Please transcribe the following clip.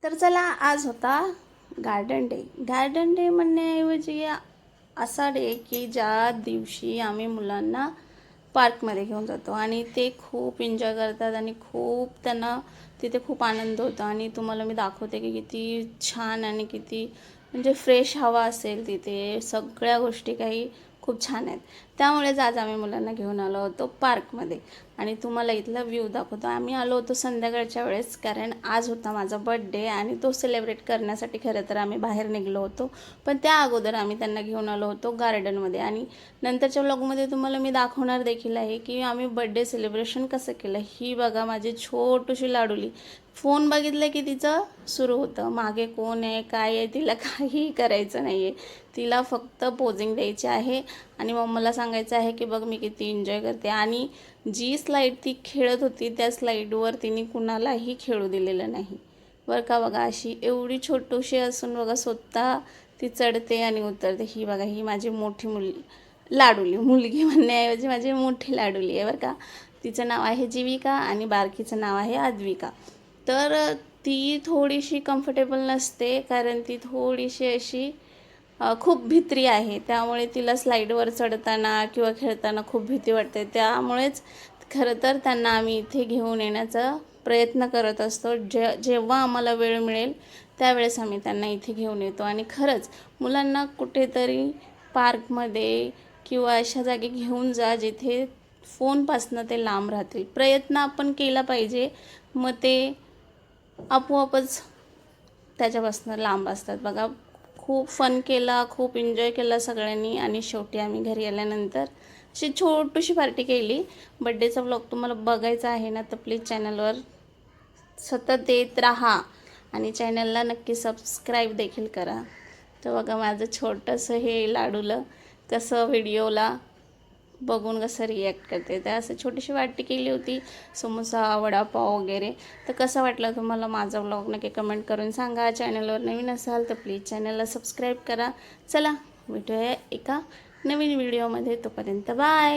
तर चला, आज होता गार्डन डे. गार्डन डे म्हणण्याऐवजी असा डे की ज्या दिवशी आम्ही मुलांना पार्कमध्ये घेऊन जातो आणि ते खूप एन्जॉय करतात आणि खूप त्यांना तिथे खूप आनंद होतो. आणि तुम्हाला मी दाखवते की किती छान आणि किती म्हणजे फ्रेश हवा असेल तिथे. सगळ्या गोष्टी काही खूप छान आहेत. त्यामुळेच आज आम्ही मुलांना घेऊन आलो होतो पार्कमध्ये आणि तुम्हाला इथला व्ह्यू दाखवतो. आम्ही आलो होतो संध्याकाळच्या वेळेस, कारण आज होता माझा बर्थडे आणि तो सेलिब्रेट करण्यासाठी खरं तर आम्ही बाहेर निघलो होतो. पण त्या अगोदर आम्ही त्यांना घेऊन आलो होतो गार्डनमध्ये. आणि नंतरच्या व्लॉगमध्ये तुम्हाला मी दाखवणार देखील आहे की आम्ही बर्थडे सेलिब्रेशन कसं केलं. ही बघा माझी छोटीशी लाडुली. फोन बघितलं की तिचं सुरू होतं, मागे कोण आहे काय आहे, तिला काहीही करायचं नाही आहे. तिला फक्त पोजिंग द्यायची आहे आणि मम्माला सांगायचं आहे की बघ मी किती एन्जॉय करते. आणि जी स्लाईड ती खेळत होती त्या स्लाईडवर तिने कुणालाही खेळू दिलेलं नाही बरं का. बघा अशी एवढी छोटूशी असून बघा स्वतः ती चढते आणि उतरते. ही बघा, ही माझी मोठी लाडुली, मुलगी म्हणण्याऐवजी माझी मोठी लाडुली आहे बरं का. तिचं नाव आहे जीविका आणि बारकीचं नाव आहे आद्विका. तर ती थोडीशी कम्फर्टेबल नसते, कारण ती थोडीशी अशी खूप भित्री आहे. त्यामुळे तिला स्लाईडवर चढताना किंवा खेळताना खूप भीती वाटते. त्यामुळेच खरं तर त्यांना आम्ही इथे घेऊन येण्याचा प्रयत्न करत असतो. जेव्हा आम्हाला वेळ मिळेल त्यावेळेस आम्ही त्यांना इथे घेऊन येतो. आणि खरंच मुलांना कुठेतरी पार्कमध्ये किंवा अशा जागी घेऊन जा जिथे फोनपासनं ते लांब राहतील. प्रयत्न आपण केला पाहिजे, मग ते आपोआपच त्याच्यापासून लांब असतात. बघा, खूप फन केला, खूप एन्जॉय केला सगळ्यांनी. आणि शेवटी आम्ही घरी आल्यानंतर अशी छोटीशी पार्टी केली. बड्डेचा व्लॉग तुम्हाला बघायचा आहे ना, तर प्लीज चॅनलवर सतत येत राहा आणि चॅनलला नक्की सबस्क्राईब देखील करा. तर बघा माझं छोटंसं हे लाडूलं कसं व्हिडिओला बघून कसं रिॲक्ट करते. तर असं छोटीशी वाटी केली होती, समोसा वडापाव वगैरे. तर कसं वाटलं तुम्हाला माझा व्लॉग नक्की कमेंट करून सांगा. चॅनलवर नवीन असाल तर प्लीज चॅनलला सबस्क्राईब करा. चला भेटूया एका नवीन व्हिडिओमध्ये. तोपर्यंत बाय.